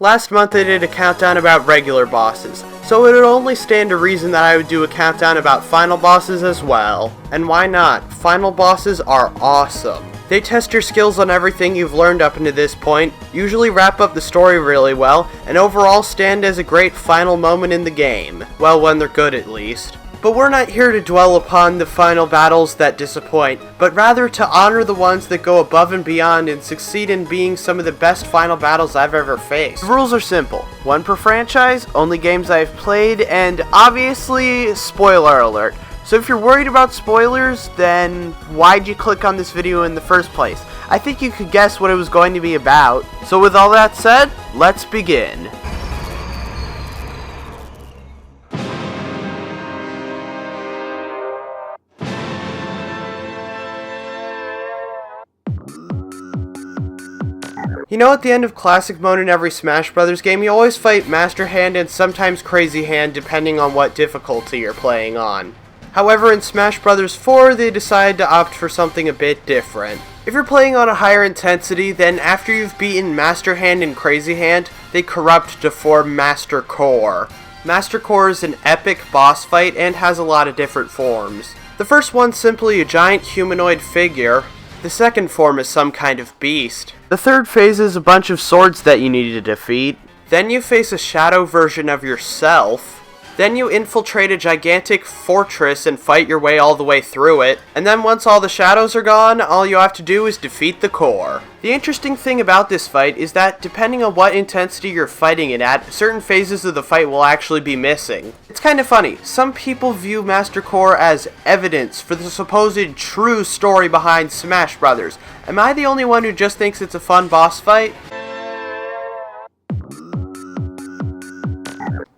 Last month I did a countdown about regular bosses, so it would only stand to reason that I would do a countdown about final bosses as well. And why not? Final bosses are awesome. They test your skills on everything you've learned up until this point, usually wrap up the story really well, and overall stand as a great final moment in the game. Well, when they're good at least. But we're not here to dwell upon the final battles that disappoint, but rather to honor the ones that go above and beyond and succeed in being some of the best final battles I've ever faced. The rules are simple. One per franchise, only games I've played, and obviously, spoiler alert. So if you're worried about spoilers, then why'd you click on this video in the first place? I think you could guess what it was going to be about. So with all that said, let's begin. You know, at the end of Classic Mode in every Smash Bros. Game, you always fight Master Hand and sometimes Crazy Hand depending on what difficulty you're playing on. However, in Smash Bros. 4, they decided to opt for something a bit different. If you're playing on a higher intensity, then after you've beaten Master Hand and Crazy Hand, they corrupt to form Master Core. Master Core is an epic boss fight and has a lot of different forms. The first one's simply a giant humanoid figure. The second form is some kind of beast. The third phase is a bunch of swords that you need to defeat. Then you face a shadow version of yourself. Then you infiltrate a gigantic fortress and fight your way all the way through it. And then once all the shadows are gone, all you have to do is defeat the core. The interesting thing about this fight is that depending on what intensity you're fighting it at, certain phases of the fight will actually be missing. It's kind of funny. Some people view Master Core as evidence for the supposed true story behind Smash Bros. Am I the only one who just thinks it's a fun boss fight?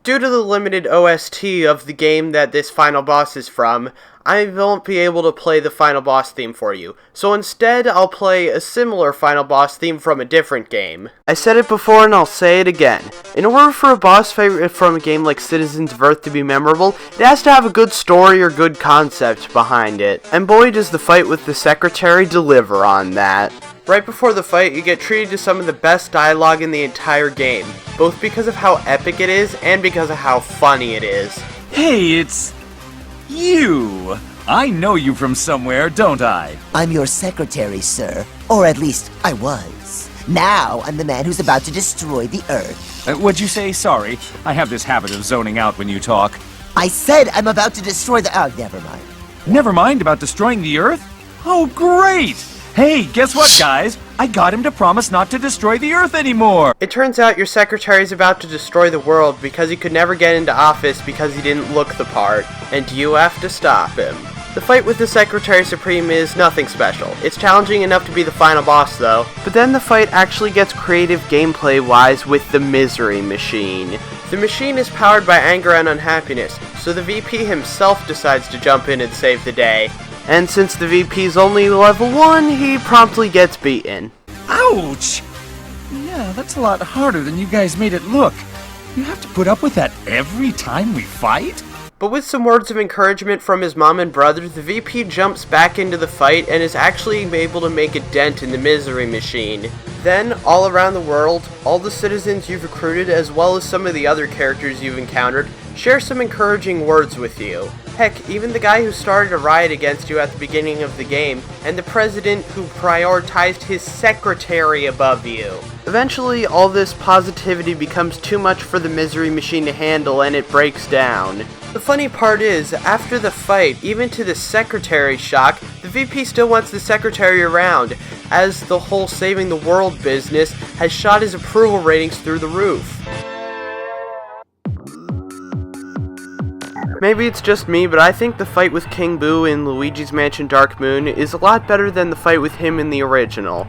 Due to the limited OST of the game that this final boss is from, I won't be able to play the final boss theme for you, so instead I'll play a similar final boss theme from a different game. I said it before and I'll say it again. In order for a boss fight from a game like Citizens of Earth to be memorable, it has to have a good story or good concept behind it, and boy does the fight with the Secretary deliver on that. Right before the fight, you get treated to some of the best dialogue in the entire game, both because of how epic it is and because of how funny it is. Hey, it's you! I know you from somewhere, don't I? I'm your secretary, sir. Or at least, I was. Now, I'm the man who's about to destroy the Earth. What'd you say? Sorry. I have this habit of zoning out when you talk. I said I'm about to destroy the... Oh, never mind. Never mind about destroying the Earth? Oh, great! Hey, guess what, guys? I got him to promise not to destroy the Earth anymore! It turns out your secretary is about to destroy the world because he could never get into office because he didn't look the part, and you have to stop him. The fight with the Secretary Supreme is nothing special. It's challenging enough to be the final boss though, but then the fight actually gets creative gameplay-wise with the Misery Machine. The machine is powered by anger and unhappiness, so the VP himself decides to jump in and save the day. And since the VP's only level 1, he promptly gets beaten. Ouch! Yeah, that's a lot harder than you guys made it look. You have to put up with that every time we fight? But with some words of encouragement from his mom and brother, the VP jumps back into the fight and is actually able to make a dent in the Misery Machine. Then, all around the world, all the citizens you've recruited as well as some of the other characters you've encountered share some encouraging words with you. Heck, even the guy who started a riot against you at the beginning of the game, and the president who prioritized his secretary above you. Eventually, all this positivity becomes too much for the Misery Machine to handle and it breaks down. The funny part is, after the fight, even to the secretary's shock, the VP still wants the secretary around, as the whole saving the world business has shot his approval ratings through the roof. Maybe it's just me, but I think the fight with King Boo in Luigi's Mansion Dark Moon is a lot better than the fight with him in the original.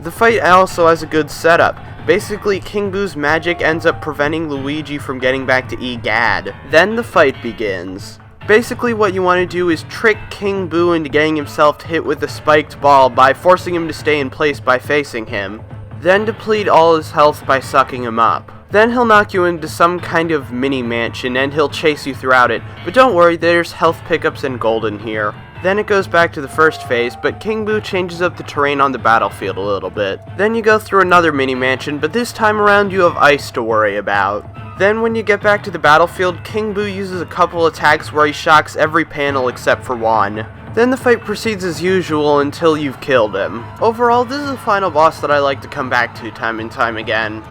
The fight also has a good setup. Basically, King Boo's magic ends up preventing Luigi from getting back to Egad. Then the fight begins. Basically what you want to do is trick King Boo into getting himself hit with a spiked ball by forcing him to stay in place by facing him. Then deplete all his health by sucking him up. Then he'll knock you into some kind of mini mansion and he'll chase you throughout it, but don't worry, there's health pickups and gold in here. Then it goes back to the first phase, but King Boo changes up the terrain on the battlefield a little bit. Then you go through another mini mansion, but this time around you have ice to worry about. Then when you get back to the battlefield, King Boo uses a couple attacks where he shocks every panel except for one. Then the fight proceeds as usual until you've killed him. Overall, this is a final boss that I like to come back to time and time again.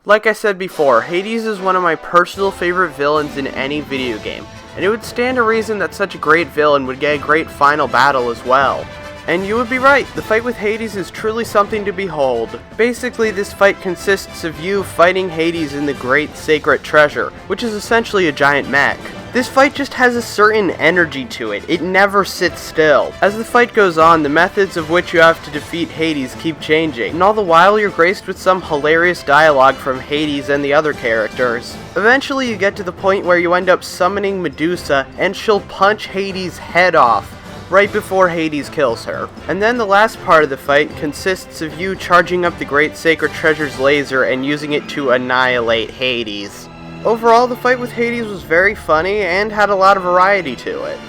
Like I said before, Hades is one of my personal favorite villains in any video game, and it would stand to reason that such a great villain would get a great final battle as well. And you would be right, the fight with Hades is truly something to behold. Basically, this fight consists of you fighting Hades in the Great Sacred Treasure, which is essentially a giant mech. This fight just has a certain energy to it, it never sits still. As the fight goes on, the methods of which you have to defeat Hades keep changing, and all the while you're graced with some hilarious dialogue from Hades and the other characters. Eventually you get to the point where you end up summoning Medusa, and she'll punch Hades' head off right before Hades kills her. And then the last part of the fight consists of you charging up the Great Sacred Treasure's laser and using it to annihilate Hades. Overall, the fight with Hades was very funny and had a lot of variety to it.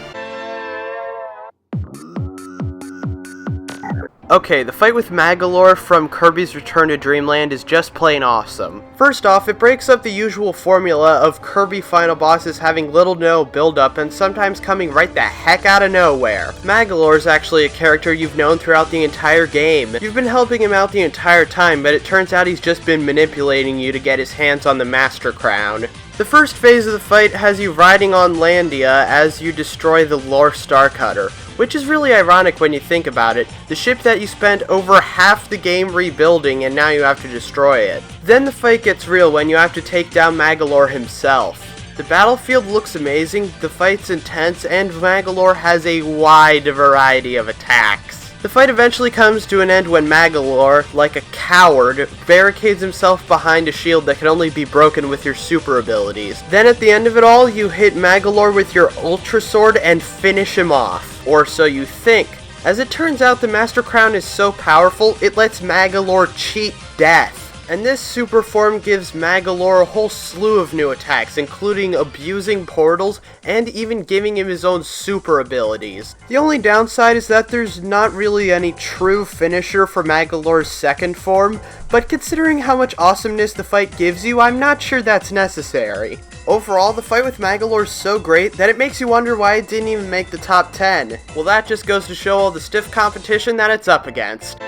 Okay, the fight with Magalor from Kirby's Return to Dreamland is just plain awesome. First off, it breaks up the usual formula of Kirby final bosses having little to no build-up and sometimes coming right the heck out of nowhere. Magalor is actually a character you've known throughout the entire game. You've been helping him out the entire time, but it turns out he's just been manipulating you to get his hands on the Master Crown. The first phase of the fight has you riding on Landia as you destroy the Lore Star Cutter, which is really ironic when you think about it. The ship that you spent over half the game rebuilding and now you have to destroy it. Then the fight gets real when you have to take down Magalor himself. The battlefield looks amazing, the fight's intense, and Magalor has a wide variety of attacks. The fight eventually comes to an end when Magalor, like a coward, barricades himself behind a shield that can only be broken with your super abilities. Then at the end of it all, you hit Magalor with your Ultra Sword and finish him off. Or so you think. As it turns out, the Master Crown is so powerful, it lets Magalor cheat death. And this super form gives Magalor a whole slew of new attacks, including abusing portals, and even giving him his own super abilities. The only downside is that there's not really any true finisher for Magalor's second form, but considering how much awesomeness the fight gives you, I'm not sure that's necessary. Overall, the fight with Magalor is so great that it makes you wonder why it didn't even make the top 10. Well, that just goes to show all the stiff competition that it's up against.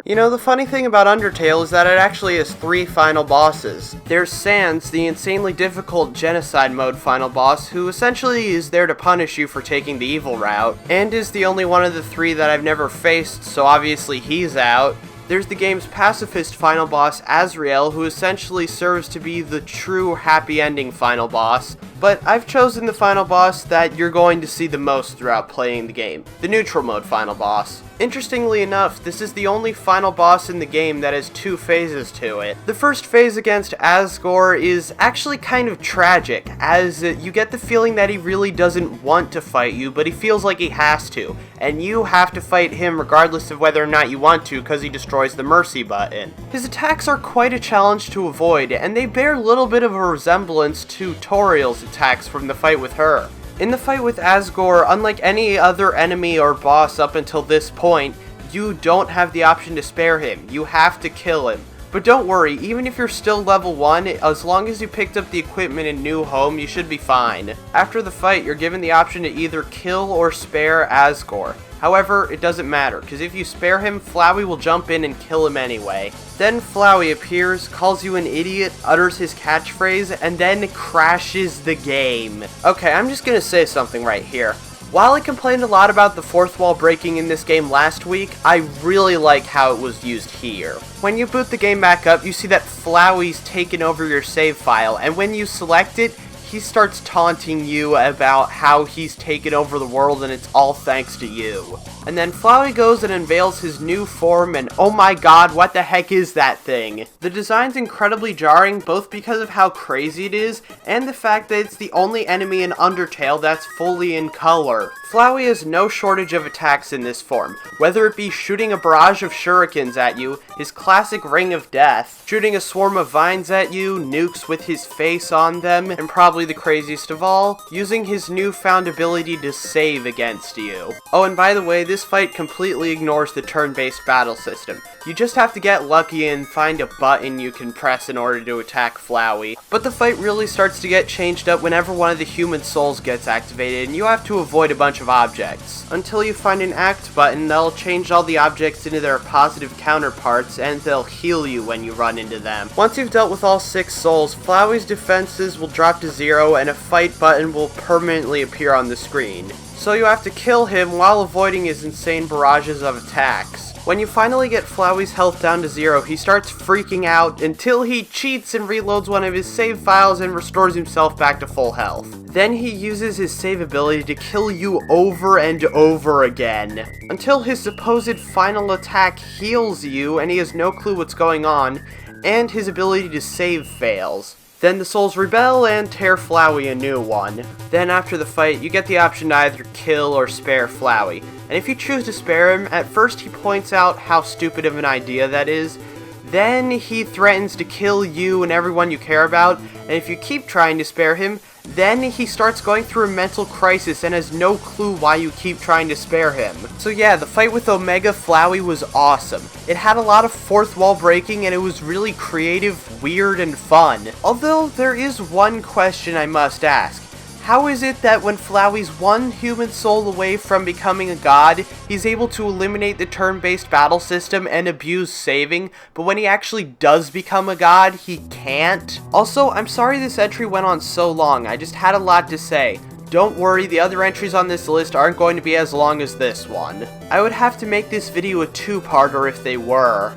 You know, the funny thing about Undertale is that it actually has 3 final bosses. There's Sans, the insanely difficult Genocide Mode final boss, who essentially is there to punish you for taking the evil route, and is the only one of the 3 that I've never faced, so obviously he's out. There's the game's pacifist final boss, Azrael, who essentially serves to be the true happy ending final boss, but I've chosen the final boss that you're going to see the most throughout playing the game, the neutral mode final boss. Interestingly enough, this is the only final boss in the game that has 2 phases to it. The first phase against Asgore is actually kind of tragic, as you get the feeling that he really doesn't want to fight you, but he feels like he has to, and you have to fight him regardless of whether or not you want to, because he destroys the mercy button. His attacks are quite a challenge to avoid, and they bear a little bit of a resemblance to Toriel's attacks from the fight with her. In the fight with Asgore, unlike any other enemy or boss up until this point, you don't have the option to spare him. You have to kill him. But don't worry, even if you're still level 1, as long as you picked up the equipment in New Home, you should be fine. After the fight, you're given the option to either kill or spare Asgore. However, it doesn't matter, because if you spare him, Flowey will jump in and kill him anyway. Then Flowey appears, calls you an idiot, utters his catchphrase, and then crashes the game. Okay, I'm just gonna say something right here. While I complained a lot about the fourth wall breaking in this game last week, I really like how it was used here. When you boot the game back up, you see that Flowey's taken over your save file, and when you select it, he starts taunting you about how he's taken over the world and it's all thanks to you. And then Flowey goes and unveils his new form, and oh my god, what the heck is that thing? The design's incredibly jarring, both because of how crazy it is, and the fact that it's the only enemy in Undertale that's fully in color. Flowey has no shortage of attacks in this form, whether it be shooting a barrage of shurikens at you, his classic Ring of Death, shooting a swarm of vines at you, nukes with his face on them, and probably the craziest of all, using his newfound ability to save against you. Oh, and by the way, this fight completely ignores the turn-based battle system. You just have to get lucky and find a button you can press in order to attack Flowey. But the fight really starts to get changed up whenever one of the human souls gets activated, and you have to avoid a bunch of objects. Until you find an act button, that'll change all the objects into their positive counterparts, and they'll heal you when you run into them. Once you've dealt with all 6 souls, Flowey's defenses will drop to 0, and a fight button will permanently appear on the screen. So you have to kill him while avoiding his insane barrages of attacks. When you finally get Flowey's health down to 0, he starts freaking out until he cheats and reloads one of his save files and restores himself back to full health. Then he uses his save ability to kill you over and over again, until his supposed final attack heals you and he has no clue what's going on, and his ability to save fails. Then the souls rebel and tear Flowey a new one. Then after the fight, you get the option to either kill or spare Flowey. And if you choose to spare him, at first he points out how stupid of an idea that is. Then he threatens to kill you and everyone you care about. And if you keep trying to spare him, then he starts going through a mental crisis and has no clue why you keep trying to spare him. So yeah, the fight with Omega Flowey was awesome. It had a lot of fourth wall breaking and it was really creative, weird, and fun. Although there is one question I must ask. How is it that when Flowey's one human soul away from becoming a god, he's able to eliminate the turn-based battle system and abuse saving, but when he actually does become a god, he can't? Also, I'm sorry this entry went on so long, I just had a lot to say. Don't worry, the other entries on this list aren't going to be as long as this one. I would have to make this video a 2-parter if they were.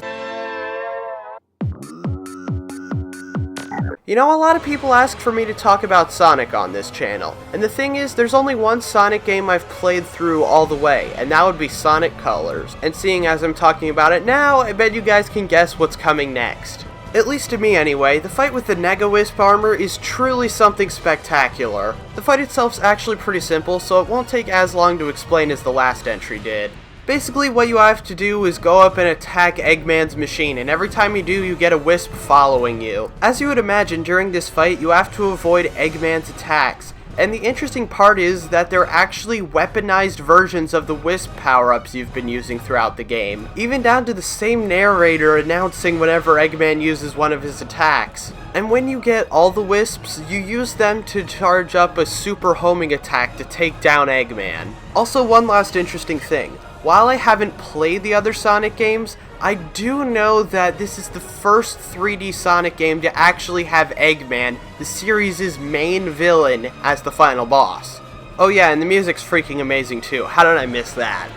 You know, a lot of people ask for me to talk about Sonic on this channel, and the thing is, there's only one Sonic game I've played through all the way, and that would be Sonic Colors. And seeing as I'm talking about it now, I bet you guys can guess what's coming next. At least to me anyway, the fight with the Nega-Wisp Armor is truly something spectacular. The fight itself's actually pretty simple, so it won't take as long to explain as the last entry did. Basically, what you have to do is go up and attack Eggman's machine, and every time you do, you get a wisp following you. As you would imagine, during this fight, you have to avoid Eggman's attacks. And the interesting part is that they're actually weaponized versions of the wisp power-ups you've been using throughout the game. Even down to the same narrator announcing whenever Eggman uses one of his attacks. And when you get all the wisps, you use them to charge up a super homing attack to take down Eggman. Also, one last interesting thing. While I haven't played the other Sonic games, I do know that this is the first 3D Sonic game to actually have Eggman, the series' main villain, as the final boss. Oh yeah, and the music's freaking amazing too. How did I miss that?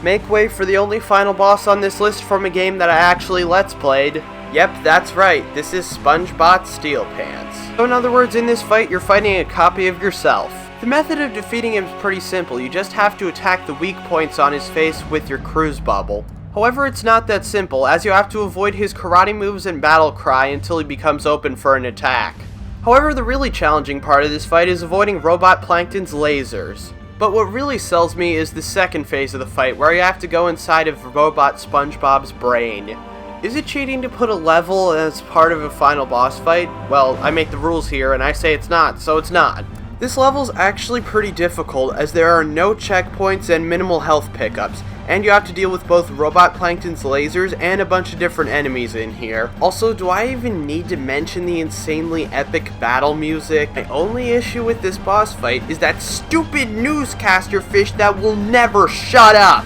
Make way for the only final boss on this list from a game that I actually Let's Played. Yep, that's right, this is Spongebot Steelpants. So in other words, in this fight, you're fighting a copy of yourself. The method of defeating him is pretty simple, you just have to attack the weak points on his face with your cruise bubble. However, it's not that simple, as you have to avoid his karate moves and battle cry until he becomes open for an attack. However, the really challenging part of this fight is avoiding Robot Plankton's lasers. But what really sells me is the second phase of the fight, where you have to go inside of Robot Spongebob's brain. Is it cheating to put a level as part of a final boss fight? Well, I make the rules here, and I say it's not, so it's not. This level's actually pretty difficult, as there are no checkpoints and minimal health pickups, and you have to deal with both Robot Plankton's lasers and a bunch of different enemies in here. Also, do I even need to mention the insanely epic battle music? My only issue with this boss fight is that stupid newscaster fish that will never shut up!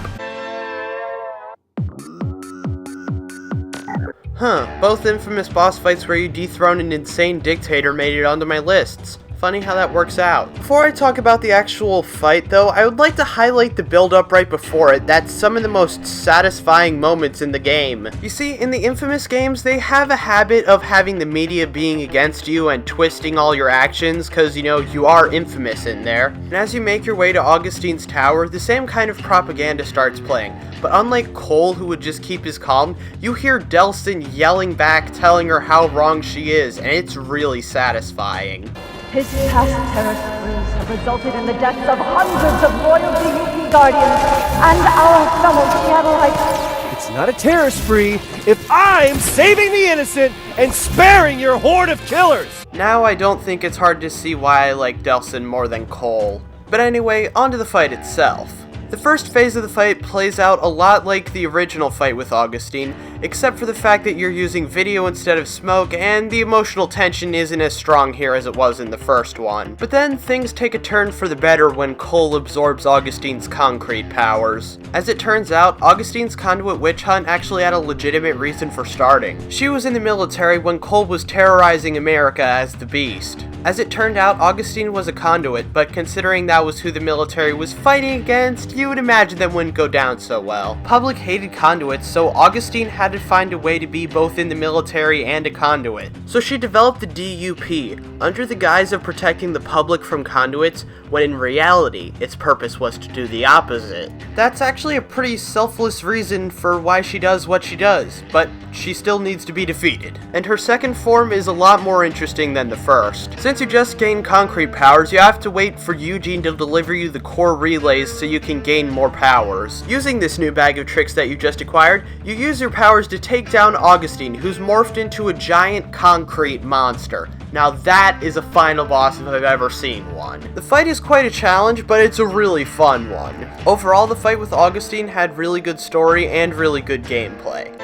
Both infamous boss fights where you dethrone an insane dictator made it onto my lists. Funny how that works out. Before I talk about the actual fight though, I would like to highlight the build up right before it. That's some of the most satisfying moments in the game. You see, in the Infamous games, they have a habit of having the media being against you and twisting all your actions, cause you know, you are infamous in there. And as you make your way to Augustine's tower, the same kind of propaganda starts playing. But unlike Cole, who would just keep his calm, you hear Delsin yelling back, telling her how wrong she is, and it's really satisfying. His past terror sprees have resulted in the deaths of hundreds of loyal DUP guardians and our fellow satellites. It's not a terror spree if I'm saving the innocent and sparing your horde of killers! Now I don't think it's hard to see why I like Delsin more than Cole. But anyway, on to the fight itself. The first phase of the fight plays out a lot like the original fight with Augustine, except for the fact that you're using video instead of smoke, and the emotional tension isn't as strong here as it was in the first one. But then things take a turn for the better when Cole absorbs Augustine's concrete powers. As it turns out, Augustine's conduit witch hunt actually had a legitimate reason for starting. She was in the military when Cole was terrorizing America as the Beast. As it turned out, Augustine was a conduit, but considering that was who the military was fighting against, you would imagine that wouldn't go down so well. Public hated conduits, so Augustine had to find a way to be both in the military and a conduit. So she developed the DUP, under the guise of protecting the public from conduits, when in reality, its purpose was to do the opposite. That's actually a pretty selfless reason for why she does what she does, but she still needs to be defeated. And her second form is a lot more interesting than the first. Since you just gain concrete powers, you have to wait for Eugene to deliver you the core relays so you can gain more powers. Using this new bag of tricks that you just acquired, you use your powers to take down Augustine, who's morphed into a giant concrete monster. Now that is a final boss if I've ever seen one. The fight is quite a challenge, but it's a really fun one. Overall, the fight with Augustine had really good story and really good gameplay.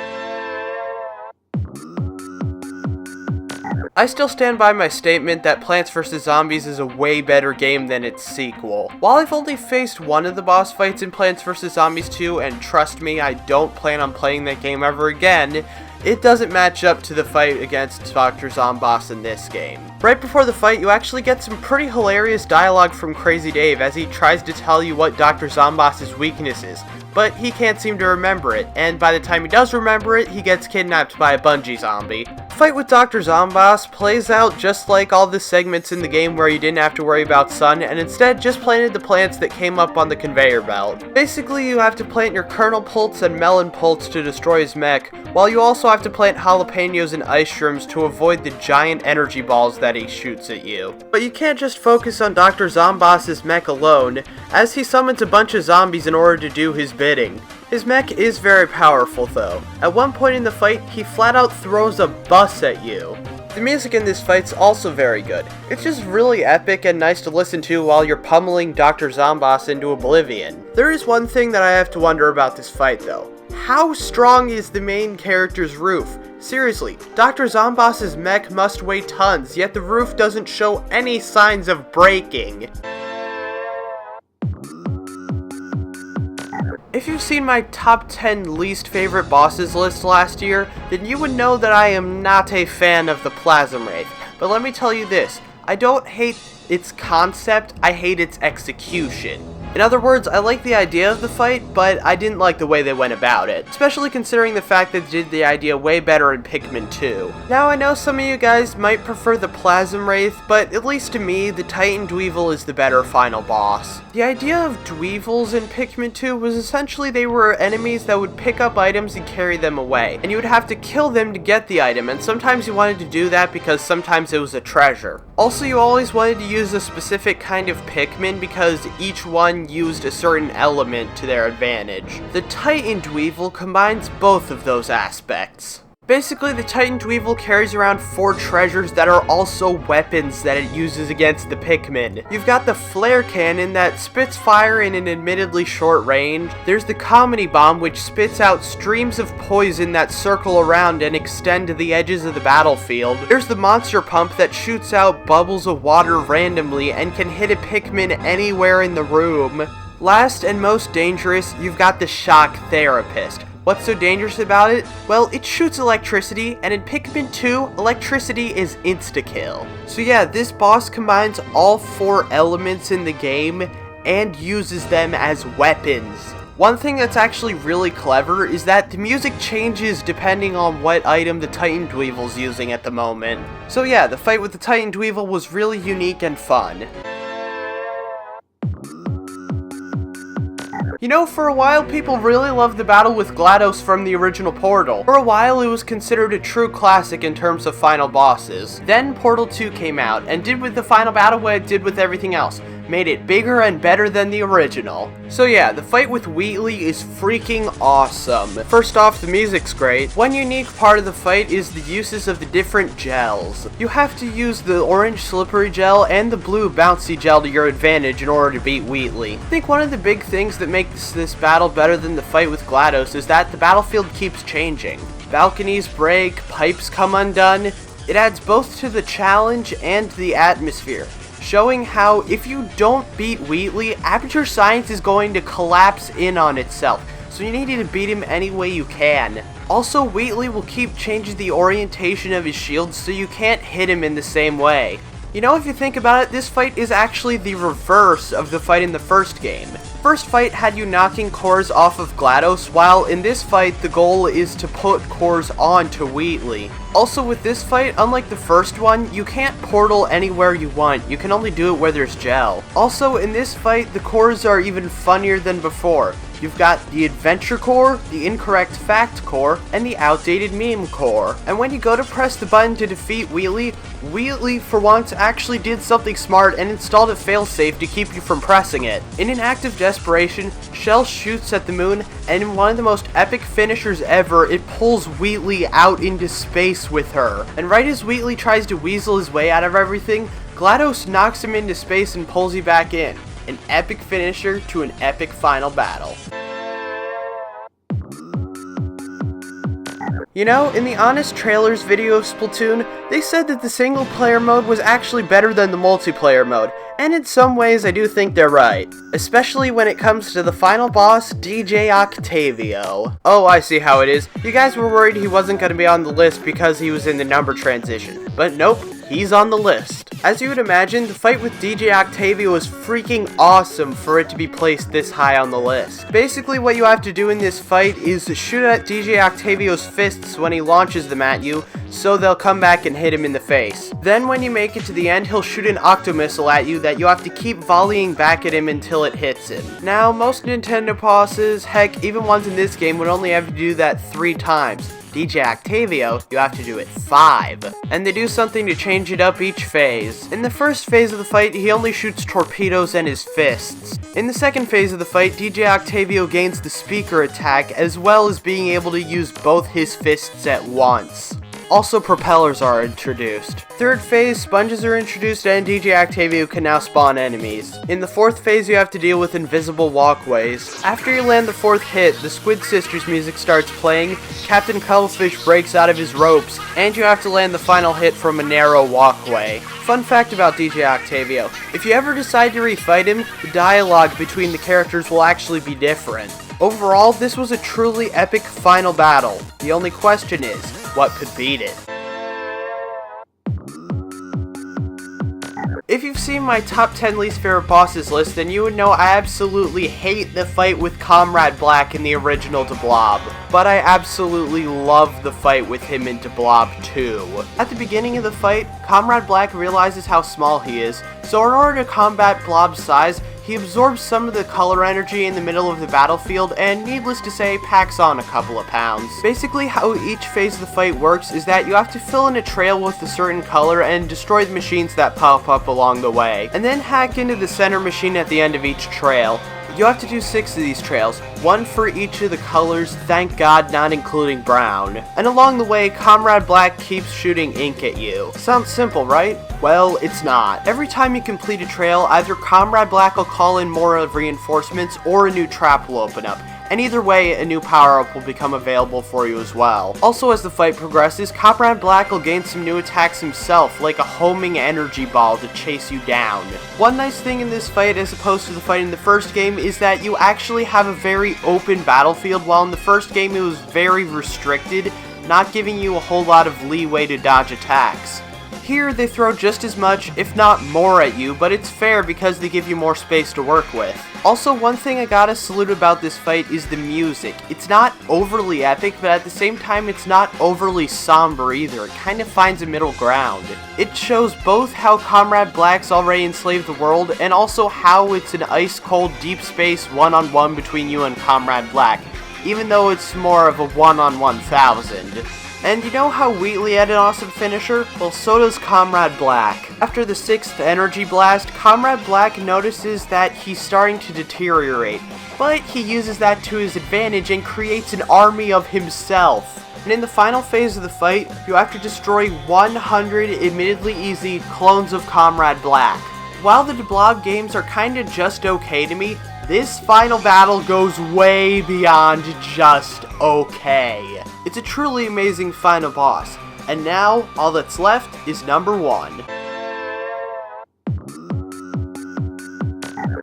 I still stand by my statement that Plants vs. Zombies is a way better game than its sequel. While I've only faced one of the boss fights in Plants vs. Zombies 2, and trust me, I don't plan on playing that game ever again, it doesn't match up to the fight against Dr. Zomboss in this game. Right before the fight, you actually get some pretty hilarious dialogue from Crazy Dave as he tries to tell you what Dr. Zomboss's weakness is, but he can't seem to remember it, and by the time he does remember it, he gets kidnapped by a bungee zombie. The fight with Dr. Zomboss plays out just like all the segments in the game where you didn't have to worry about sun, and instead just planted the plants that came up on the conveyor belt. Basically, you have to plant your kernel pults and melon pults to destroy his mech, while you also have to plant jalapenos and ice shrooms to avoid the giant energy balls that he shoots at you. But you can't just focus on Dr. Zomboss's mech alone, as he summons a bunch of zombies in order to do his bidding. His mech is very powerful though. At one point in the fight, he flat out throws a bus at you. The music in this fight's also very good. It's just really epic and nice to listen to while you're pummeling Dr. Zomboss into oblivion. There is one thing that I have to wonder about this fight though. How strong is the main character's roof? Seriously, Dr. Zomboss's mech must weigh tons, yet the roof doesn't show any signs of breaking. If you've seen my top 10 least favorite bosses list last year, then you would know that I am not a fan of the Plasm Wraith. But let me tell you this, I don't hate its concept, I hate its execution. In other words, I like the idea of the fight, but I didn't like the way they went about it, especially considering the fact that they did the idea way better in Pikmin 2. Now I know some of you guys might prefer the Plasm Wraith, but at least to me, the Titan Dweevill is the better final boss. The idea of Dweevills in Pikmin 2 was essentially they were enemies that would pick up items and carry them away, and you would have to kill them to get the item, and sometimes you wanted to do that because sometimes it was a treasure. Also, you always wanted to use a specific kind of Pikmin because each one used a certain element to their advantage. The Titan Dweevill combines both of those aspects. Basically, the Titan Dweevill carries around 4 treasures that are also weapons that it uses against the Pikmin. You've got the Flare Cannon that spits fire in an admittedly short range. There's the Comedy Bomb, which spits out streams of poison that circle around and extend to the edges of the battlefield. There's the Monster Pump that shoots out bubbles of water randomly and can hit a Pikmin anywhere in the room. Last and most dangerous, you've got the Shock Therapist. What's so dangerous about it? Well, it shoots electricity, and in Pikmin 2, electricity is insta-kill. So yeah, this boss combines all 4 elements in the game and uses them as weapons. One thing that's actually really clever is that the music changes depending on what item the Titan Dweevill's using at the moment. So yeah, the fight with the Titan Dweevill was really unique and fun. You know, for a while people really loved the battle with GLaDOS from the original Portal. For a while it was considered a true classic in terms of final bosses. Then Portal 2 came out and did with the final battle what it did with everything else. Made it bigger and better than the original. So yeah, the fight with Wheatley is freaking awesome. First off, the music's great. One unique part of the fight is the uses of the different gels. You have to use the orange slippery gel and the blue bouncy gel to your advantage in order to beat Wheatley. I think one of the big things that makes this battle better than the fight with GLaDOS is that the battlefield keeps changing. Balconies break, pipes come undone. It adds both to the challenge and the atmosphere, showing how if you don't beat Wheatley, Aperture Science is going to collapse in on itself, so you need to beat him any way you can. Also, Wheatley will keep changing the orientation of his shield so you can't hit him in the same way. You know, if you think about it, this fight is actually the reverse of the fight in the first game. First fight had you knocking cores off of GLaDOS, while in this fight the goal is to put cores onto Wheatley. Also with this fight, unlike the first one, you can't portal anywhere you want, you can only do it where there's gel. Also in this fight, the cores are even funnier than before. You've got the adventure core, the incorrect fact core, and the outdated meme core. And when you go to press the button to defeat Wheatley, Wheatley for once actually did something smart and installed a failsafe to keep you from pressing it. In an act of desperation, Shell shoots at the moon, and in one of the most epic finishers ever, it pulls Wheatley out into space with her. And right as Wheatley tries to weasel his way out of everything, GLaDOS knocks him into space and pulls you back in. An epic finisher to an epic final battle. You know, in the Honest Trailers video of Splatoon, they said that the single player mode was actually better than the multiplayer mode, and in some ways I do think they're right. Especially when it comes to the final boss, DJ Octavio. Oh, I see how it is. You guys were worried he wasn't going to be on the list because he was in the number transition. But nope, he's on the list. As you would imagine, the fight with DJ Octavio is freaking awesome for it to be placed this high on the list. Basically what you have to do in this fight is shoot at DJ Octavio's fists when he launches them at you, so they'll come back and hit him in the face. Then when you make it to the end, he'll shoot an octomissile at you that you have to keep volleying back at him until it hits him. Now, most Nintendo bosses, heck, even ones in this game, would only have to do that 3 times. DJ Octavio, you have to do it 5. And they do something to change it up each phase. In the first phase of the fight, he only shoots torpedoes and his fists. In the second phase of the fight, DJ Octavio gains the speaker attack, as well as being able to use both his fists at once. Also, propellers are introduced. Third phase, sponges are introduced and DJ Octavio can now spawn enemies. In the fourth phase, you have to deal with invisible walkways. After you land the 4th hit, the Squid Sisters music starts playing, Captain Cuttlefish breaks out of his ropes, and you have to land the final hit from a narrow walkway. Fun fact about DJ Octavio, if you ever decide to refight him, the dialogue between the characters will actually be different. Overall, this was a truly epic final battle. The only question is, what could beat it? If you've seen my top 10 least favorite bosses list, then you would know I absolutely hate the fight with Comrade Black in the original Blob. But I absolutely love the fight with him in Blob 2. At the beginning of the fight, Comrade Black realizes how small he is, so in order to combat Blob's size, he absorbs some of the color energy in the middle of the battlefield and, needless to say, packs on a couple of pounds. Basically, how each phase of the fight works is that you have to fill in a trail with a certain color and destroy the machines that pop up along the way, and then hack into the center machine at the end of each trail. You have to do 6 of these trails, 1 for each of the colors, thank God not including brown. And along the way, Comrade Black keeps shooting ink at you. Sounds simple, right? Well, it's not. Every time you complete a trail, either Comrade Black will call in more of reinforcements or a new trap will open up. and either way, a new power-up will become available for you as well. Also, as the fight progresses, Comrade Black will gain some new attacks himself, like a homing energy ball to chase you down. One nice thing in this fight, as opposed to the fight in the first game, is that you actually have a very open battlefield, while in the first game it was very restricted, not giving you a whole lot of leeway to dodge attacks. Here, they throw just as much, if not more at you, but it's fair because they give you more space to work with. Also, one thing I gotta salute about this fight is the music. It's not overly epic, but at the same time, it's not overly somber either. It kind of finds a middle ground. It shows both how Comrade Black's already enslaved the world, and also how it's an ice-cold, deep space one-on-one between you and Comrade Black, even though it's more of a 1-on-1,000. And you know how Wheatley had an awesome finisher? Well, so does Comrade Black. After the 6th energy blast, Comrade Black notices that he's starting to deteriorate, but he uses that to his advantage and creates an army of himself. And in the final phase of the fight, you have to destroy 100 admittedly easy clones of Comrade Black. While the blob games are kinda just okay to me, this final battle goes way beyond just okay. It's a truly amazing final boss, and now all that's left is number 1.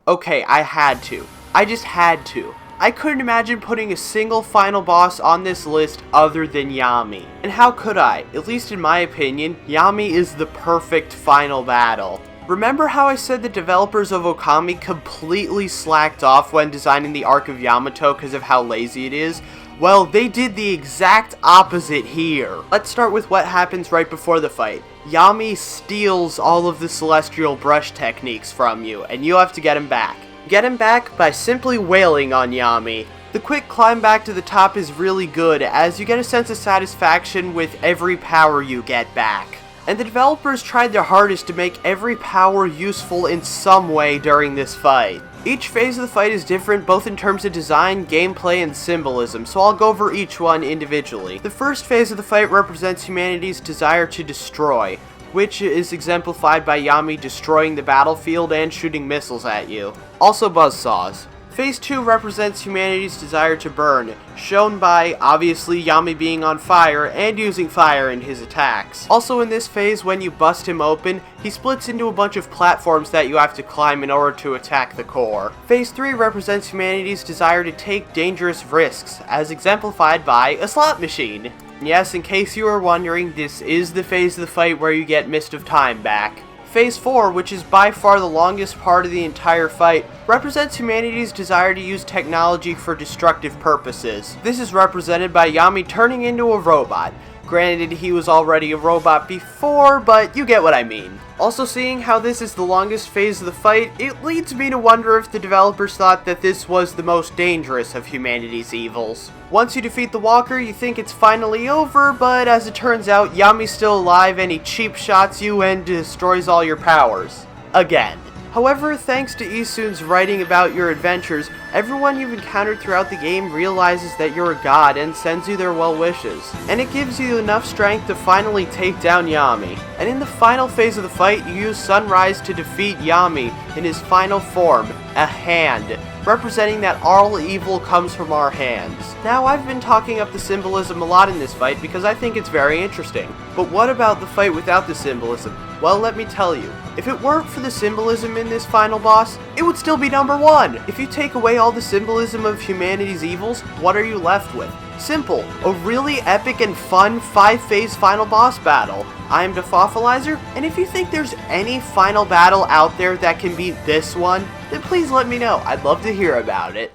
Okay, I had to. I just had to. I couldn't imagine putting a single final boss on this list other than Yami. And how could I? At least in my opinion, Yami is the perfect final battle. Remember how I said the developers of Okami completely slacked off when designing the Arc of Yamato because of how lazy it is? Well, they did the exact opposite here. Let's start with what happens right before the fight. Yami steals all of the celestial brush techniques from you, and you have to get him back. Get him back by simply wailing on Yami. The quick climb back to the top is really good, as you get a sense of satisfaction with every power you get back. And the developers tried their hardest to make every power useful in some way during this fight. Each phase of the fight is different both in terms of design, gameplay, and symbolism, so I'll go over each one individually. The first phase of the fight represents humanity's desire to destroy, which is exemplified by Yami destroying the battlefield and shooting missiles at you. Also buzzsaws. Phase 2 represents humanity's desire to burn, shown by, obviously, Yami being on fire and using fire in his attacks. Also in this phase, when you bust him open, he splits into a bunch of platforms that you have to climb in order to attack the core. Phase 3 represents humanity's desire to take dangerous risks, as exemplified by a slot machine. Yes, in case you were wondering, this is the phase of the fight where you get Mist of Time back. Phase 4, which is by far the longest part of the entire fight, represents humanity's desire to use technology for destructive purposes. This is represented by Yami turning into a robot. Granted, he was already a robot before, but you get what I mean. Also, seeing how this is the longest phase of the fight, it leads me to wonder if the developers thought that this was the most dangerous of humanity's evils. Once you defeat the Walker, you think it's finally over, but as it turns out, Yami's still alive and he cheap shots you and destroys all your powers. Again. However, thanks to Isun's writing about your adventures, everyone you've encountered throughout the game realizes that you're a god and sends you their well wishes. And it gives you enough strength to finally take down Yami. And in the final phase of the fight, you use Sunrise to defeat Yami in his final form, a hand, representing that all evil comes from our hands. Now, I've been talking up the symbolism a lot in this fight because I think it's very interesting. But what about the fight without the symbolism? Well, let me tell you. If it weren't for the symbolism in this final boss, it would still be number 1. If you take away all the symbolism of humanity's evils, what are you left with? Simple, a really epic and fun 5-phase final boss battle. I'm Defophilizer, and if you think there's any final battle out there that can beat this one, then please let me know. I'd love to hear about it.